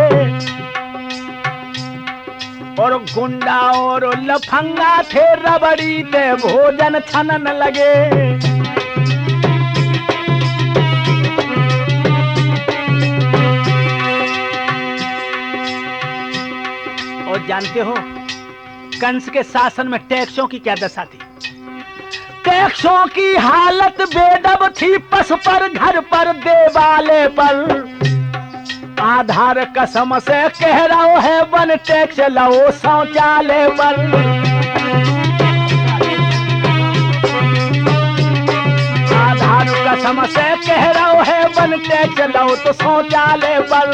A: और गुंडा और लफंगा थे रबड़ी ते भोजन छनन लगे। और जानते हो कंस के शासन में टैक्सों की क्या दशा थी? टैक्सों की हालत बेदब थी। पस पर, घर पर, देवाले पर। आधार कसम से कह रहा है, वन टैक्स लो शौचालय पर। आधार कसम से कह रहा है, वन टैक्स लो तो शौचालय पर।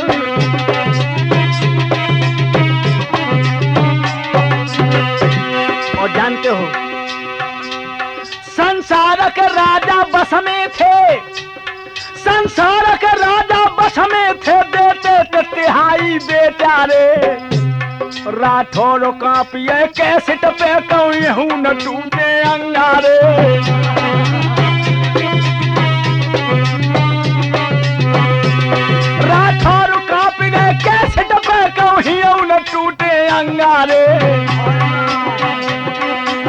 A: और जानते हो, संसारक राजा बस में थे। संसारक राजा बेटा रे। राठौर कांपिए कैसेट पे कहूँ न टूटे अंगारे। राठौर कांप गए कैसेट पे कहूँ न टूटे अंगारे।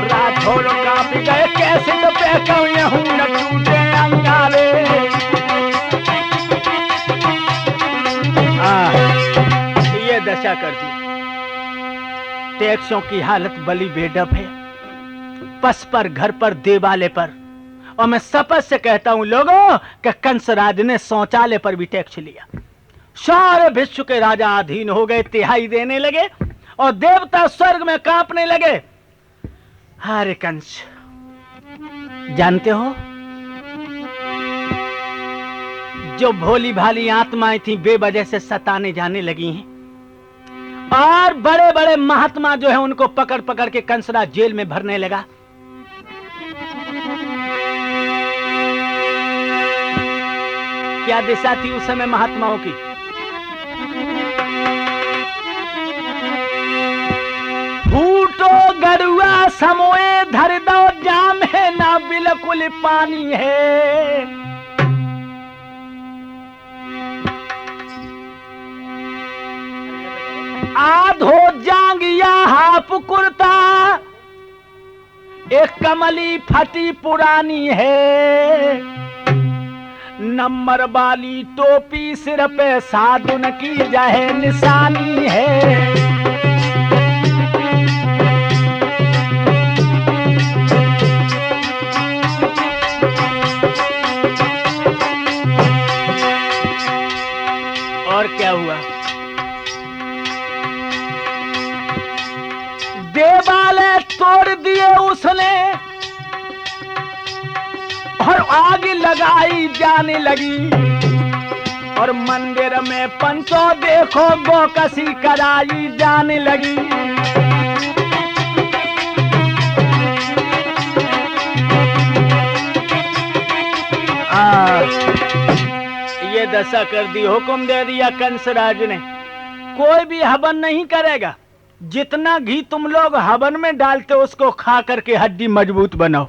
A: राठौर कांप गए कैसेट पे कहूँ न टूटे अंगारे। ये दशा कर दी। टैक्सों की हालत बली बेडब है, पस पर, घर पर, देवालय पर। और मैं शपथ से कहता हूं लोगों कि कंसराज ने शौचालय पर भी टैक्स लिया। सारे विश्व के राजा अधीन हो गए, तिहाई देने लगे और देवता स्वर्ग में कांपने लगे। अरे कंस, जानते हो जो भोली भाली आत्माएं थी बेवजह से सताने जाने लगी हैं, और बड़े बड़े महात्मा जो है उनको पकड़ पकड़ के कंसराज जेल में भरने लगा। क्या दिशा थी उस समय महात्माओं की? फूटो गरुआ समोए धर दो जाम है ना बिल्कुल पानी है। आधो जांगिया हाफ कुर्ता एक कमली फटी पुरानी है। नंबर वाली टोपी सिर पे साधुन की जहे निशानी है। और क्या हुआ? देवालय तोड़ दिए उसने और आग लगाई जाने लगी। और मंदिर में पंचो देखो गोकसी कराई जाने लगी। ये दशा कर दी, हुक्म दे दिया कंसराज ने, कोई भी हवन नहीं करेगा। जितना घी तुम लोग हवन में डालते हो उसको खा करके हड्डी मजबूत बनाओ।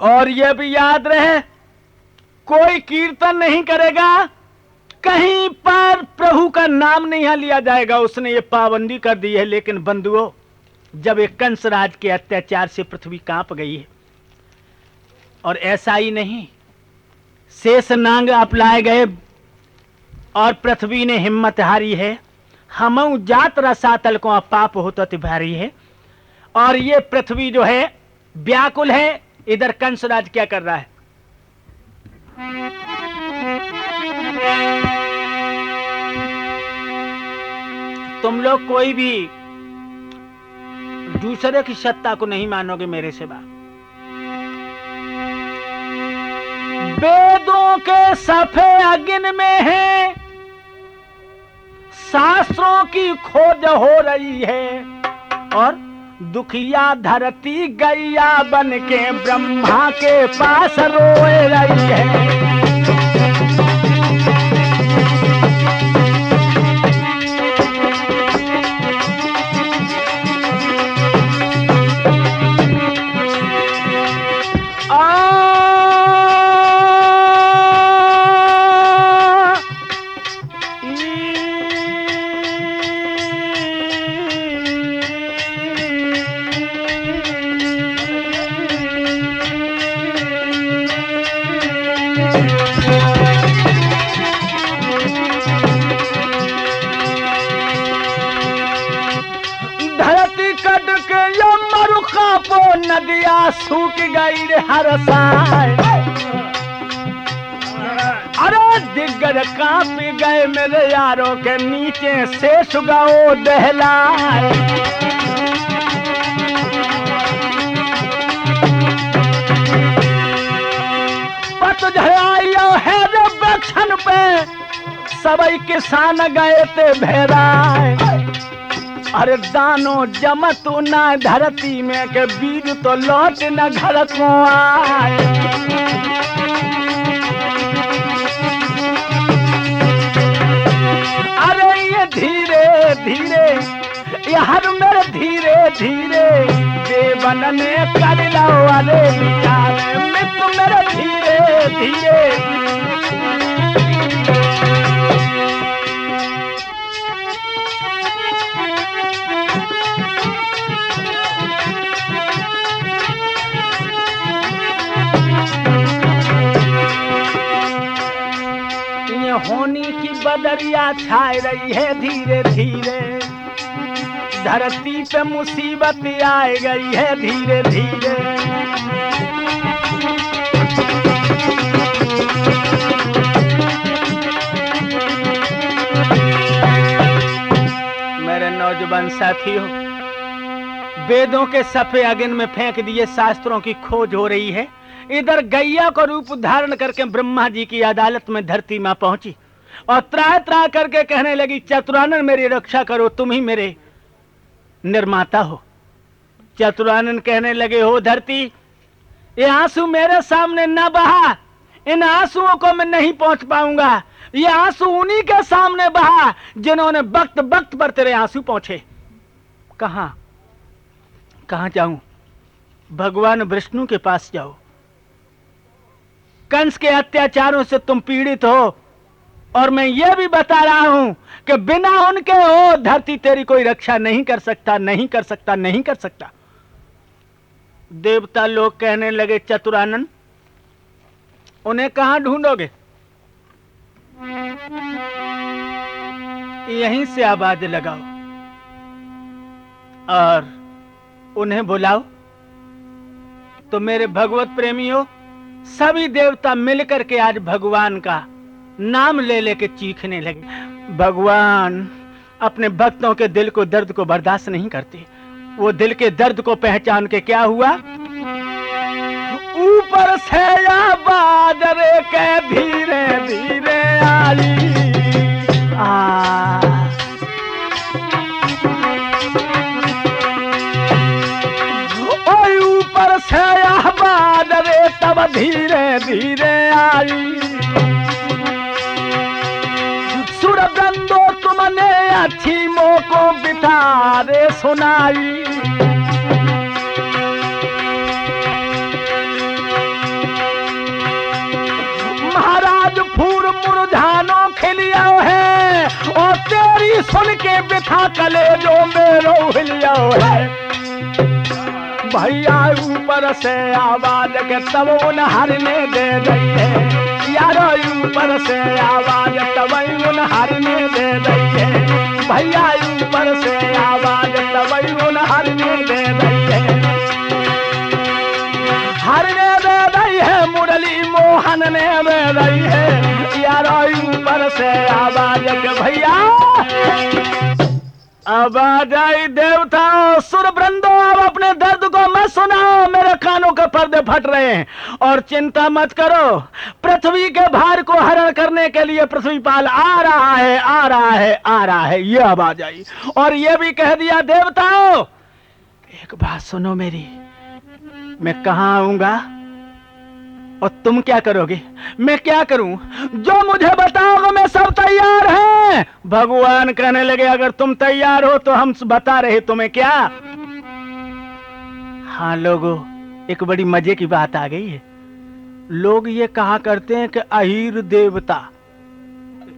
A: और यह भी याद रहे, कोई कीर्तन नहीं करेगा, कहीं पर प्रभु का नाम नहीं लिया जाएगा। उसने ये पाबंदी कर दी है। लेकिन बंधुओं, जब एक कंसराज के अत्याचार से पृथ्वी कांप गई है, और ऐसा ही नहीं, शेष नांग अपलाए गए और पृथ्वी ने हिम्मत हारी है। हमऊ जात रसातल को पाप होता भारी है। और ये पृथ्वी जो है व्याकुल है। इधर कंसराज क्या कर रहा है? तुम लोग कोई भी दूसरे की सत्ता को नहीं मानोगे मेरे सिवा। वेदों के सफे अग्नि में है, शास्त्रों की खोज हो रही है। और दुखिया धरती गैया बन के ब्रह्मा के पास रोए रही है। नदिया सूख गई रे हर साय। अरे दिग्गज कांप गए मेरे यारों के नीचे से सुगाओ दहलाए। पतझड़ आयो है रे बक्षन पे, सबई किसान गए थे भेराए। अरे दानो जमत न धरती में के बीज तो लौट न घर को आए। अरे धीरे यार मेरे धीरे धीरे देवन ने कर लो अरे विचार मित्र मेरे धीरे धीरे होनी की बदरिया छाए रही है धीरे धीरे धरती पे मुसीबत आए गई है धीरे धीरे मेरे नौजवान साथियों, वेदों के सफे अग्नि में फेंक दिए शास्त्रों की खोज हो रही है। इधर गैया को रूप धारण करके ब्रह्मा जी की अदालत में धरती मां पहुंची और त्राह त्राह करके कहने लगी, चतुरानन मेरी रक्षा करो, तुम ही मेरे निर्माता हो। चतुरानन कहने लगे, हो धरती, ये आंसू मेरे सामने न बहा, इन आंसुओं को मैं नहीं पहुंच पाऊंगा। ये आंसू उन्हीं के सामने बहा जिन्होंने वक्त वक्त पर तेरे आंसू पहुंचे। कहां जाऊं? भगवान विष्णु के पास जाओ। कंस के अत्याचारों से तुम पीड़ित हो और मैं यह भी बता रहा हूं कि बिना उनके हो धरती तेरी कोई रक्षा नहीं कर सकता, नहीं कर सकता, नहीं कर सकता। देवता लोग कहने लगे, चतुरानन उन्हें कहां ढूंढोगे? यहीं से आवाज लगाओ और उन्हें बुलाओ। तो मेरे भगवत प्रेमियों, सभी देवता मिलकर के आज भगवान का नाम ले लेके चीखने लगे। भगवान अपने भक्तों के दिल को, दर्द को बर्दाश्त नहीं करते। वो दिल के दर्द को पहचान के क्या हुआ, ऊपर से आवाज रे के धीरे धीरे आई। ऊपर से आवाज रे तब धीरे धीरे आई। सुरबंदो तुमने अच्छी मोको बिठा रे सुनाई। महाराज फूल मुरझानो खिलिया है और तेरी सुन के बिठा कलेजो मेरो हिलिया है। भैया ऊपर से आवाज के तब उन हरने दे रही है। यारो ऊपर से आवाज तब उन हरने दे रही है। भैया ऊपर से आवाज तब उन हरने दे रही है। हरने दे रही है, मुरली मोहन ने दे रही है। यारो ऊपर से आवाज के भैया आवाज आई। देवताओं, सुर वृंदो, अब अपने दर्द को मत सुनाओ, मेरे कानों के पर्दे फट रहे हैं। और चिंता मत करो, पृथ्वी के भार को हरण करने के लिए पृथ्वीपाल आ रहा है, आ रहा है, आ रहा है। ये आवाज आई और ये भी कह दिया, देवताओं एक बात सुनो मेरी, मैं कहां आऊंगा और तुम क्या करोगे? मैं क्या करूं? जो मुझे बताओगे मैं सब तैयार हैं। भगवान कहने लगे, अगर तुम तैयार हो तो हम बता रहे तुम्हें क्या। हाँ लोगों, एक बड़ी मजे की बात आ गई है। लोग ये कहा करते हैं कि अहीर देवता,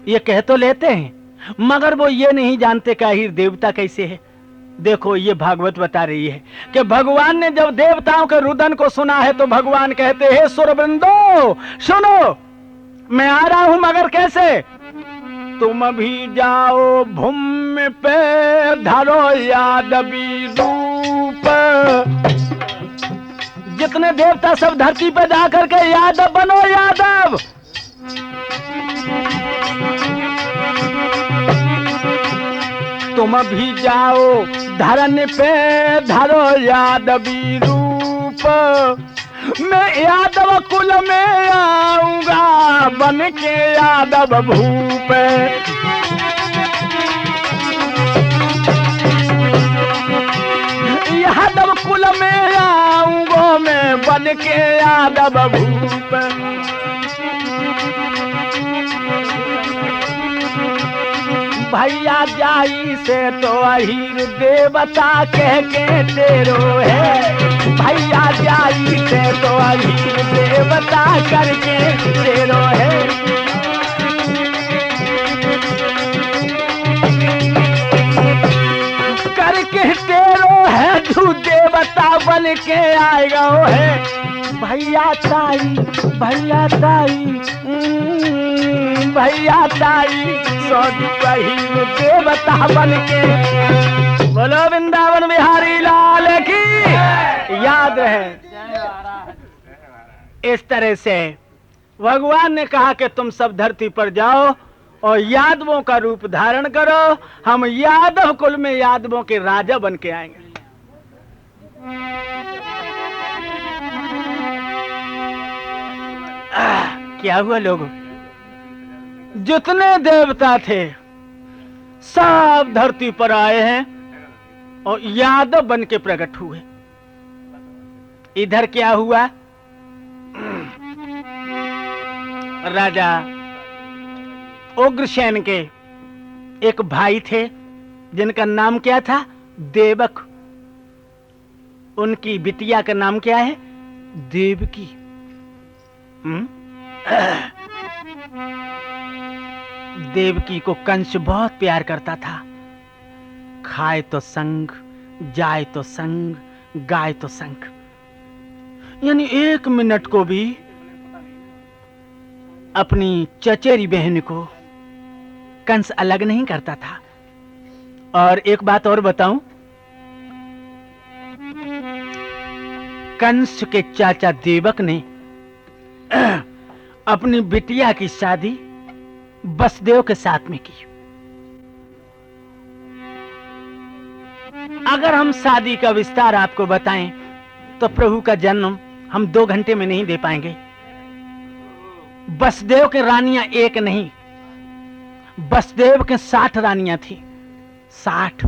A: ये कह तो लेते हैं मगर वो ये नहीं जानते कि अहीर देवता कैसे है। देखो, ये भागवत बता रही है कि भगवान ने जब देवताओं के रुदन को सुना है तो भगवान कहते हैं, सुरवृंदो सुनो, मैं आ रहा हूं मगर कैसे? तुम भी जाओ भूमि पे, धरो यादवी रूप। जितने देवता सब धरती पे जाकर के यादव बनो, यादव। तुम भी जाओ धरन पे, धरो यादवी रूप। मैं यादव कुल में आऊंगा, बन के यादव भूप। यादव कुल में आऊंगा मैं, बन के यादव भूप। भैया जाई से तो अहीर देवता कह के तेरो है। भैया जाई से तो अहीर देवता करके तेरो है। करके तेरो है तू देवता बन के आएगा वो है। भैया ताई भैया ताई भैया ताई सौदू अहीर देवता बन के। बोलो वृंदावन बिहारी लाल की। याद रहे इस तरह से भगवान ने कहा कि तुम सब धरती पर जाओ और यादवों का रूप धारण करो। हम यादव कुल में यादवों के राजा बन के आएंगे। क्या हुआ लोगों, जितने देवता थे सब धरती पर आए हैं और यादव बन के प्रकट हुए। इधर क्या हुआ, राजा उग्रसेन के एक भाई थे जिनका नाम क्या था, देवक। उनकी बिटिया का नाम क्या है, देवकी। देवकी को कंस बहुत प्यार करता था। खाए तो संग, जाए तो संग, गाए तो संग। यानी एक मिनट को भी अपनी चचेरी बहन को कंस अलग नहीं करता था। और एक बात और बताऊं, कंस के चाचा देवक ने अपनी बिटिया की शादी वसुदेव के साथ में की। अगर हम शादी का विस्तार आपको बताएं तो प्रभु का जन्म हम 2 घंटे में नहीं दे पाएंगे। वसुदेव के रानियां एक नहीं, वसुदेव के 60 रानियां थी। 60।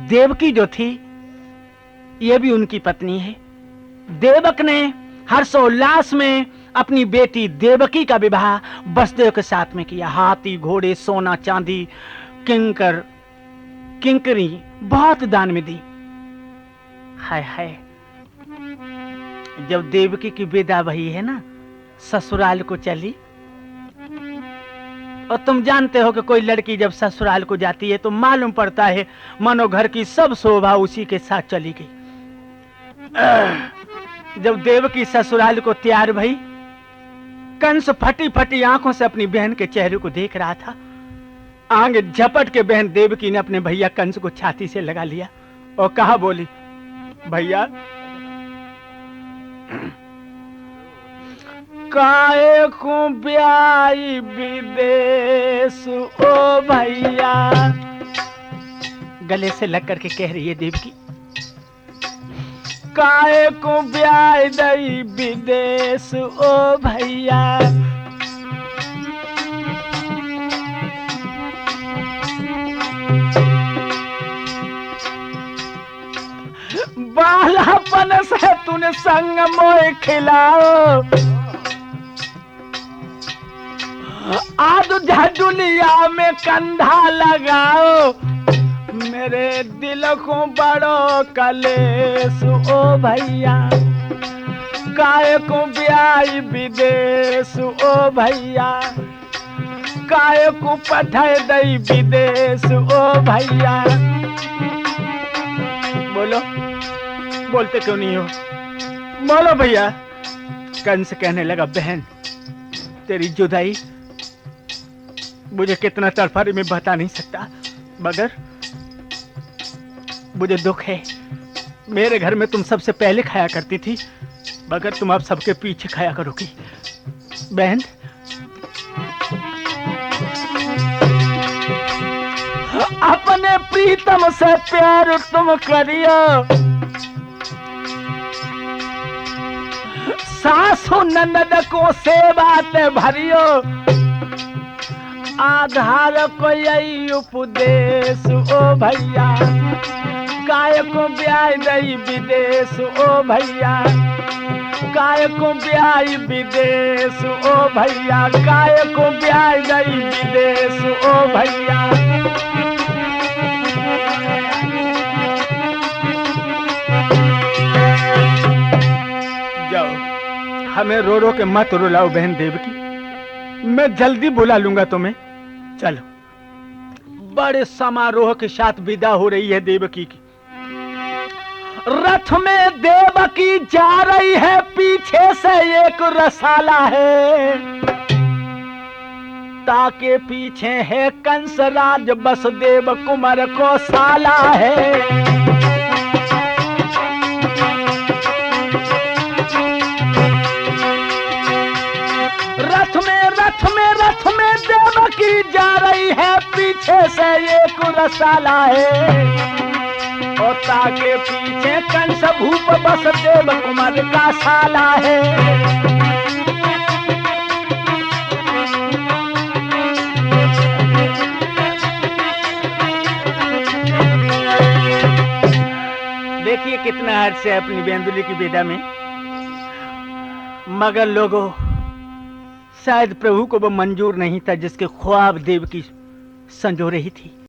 A: देवकी जो थी यह भी उनकी पत्नी है। देवक ने हर्षोल्लास में अपनी बेटी देवकी का विवाह वसुदेव के साथ में किया। हाथी, घोड़े, सोना, चांदी, किंकर, किंकरी बहुत दान में दी। हाय हाय, जब देवकी की विदा भई है ना, ससुराल को चली। और तुम जानते हो कि कोई लड़की जब ससुराल को जाती है तो मालूम पड़ता है मानो घर की सब शोभा उसी के साथ चली गई। जब देवकी ससुराल को तैयार भई, कंस फटी फटी आंखों से अपनी बहन के चेहरे को देख रहा था। आगे झपट के बहन देवकी ने अपने भैया कंस को छाती से लगा लिया और कहा, बोली, भैया काहे को ब्याई विदेश ओ भैया। गले से लग करके कह रही है देवकी, काहे को ब्याई दई विदेश ओ भैया। बालापन से तूने संग मोए खिलाओ, आज झुलिया में कंधा लगाओ। मेरे दिल को बड़ो कलेश ओ भैया। काहे को ब्याई विदेश ओ भैया। काहे को पठाए दई विदेश ओ भैया। बोलो, बोलते क्यों नहीं हो, बोलो भैया। कंस कहने लगा, बहन तेरी जुदाई मुझे कितना तड़फा मैं बता नहीं सकता, मगर मुझे दुख है। मेरे घर में तुम सबसे पहले खाया करती थी, मगर तुम अब सबके पीछे खाया करोगी। बहन अपने प्रीतम से प्यार तुम करियो, सासु ननद को सेवा ते भरियो। आधार को यही उपदेश ओ भैया। काय को ब्याह दई विदेश ओ भैया। काय को ब्याई विदेश ओ भैया, काय को ब्याई गई विदेश ओ भैया। जाओ, हमें रो रो के मत रुलाओ बहन देवकी, मैं जल्दी बुला लूंगा तुम्हें। चलो। बड़े समारोह के साथ विदा हो रही है देवकी की। रथ में देवकी जा रही है, पीछे से एक रसाला है, ताके पीछे है कंसराज, वसुदेव कुमार को साला है। रथ में देवकी जा रही है, पीछे से एक रसाला है, और ताके पीछे कंस भूप वसुदेव कुमार का साला है। देखिए कितना हर्ष है अपनी बेंदुली की विदा में, मगर लोगों शायद प्रभु को वो मंजूर नहीं था जिसके ख्वाब देव की संजो रही थी।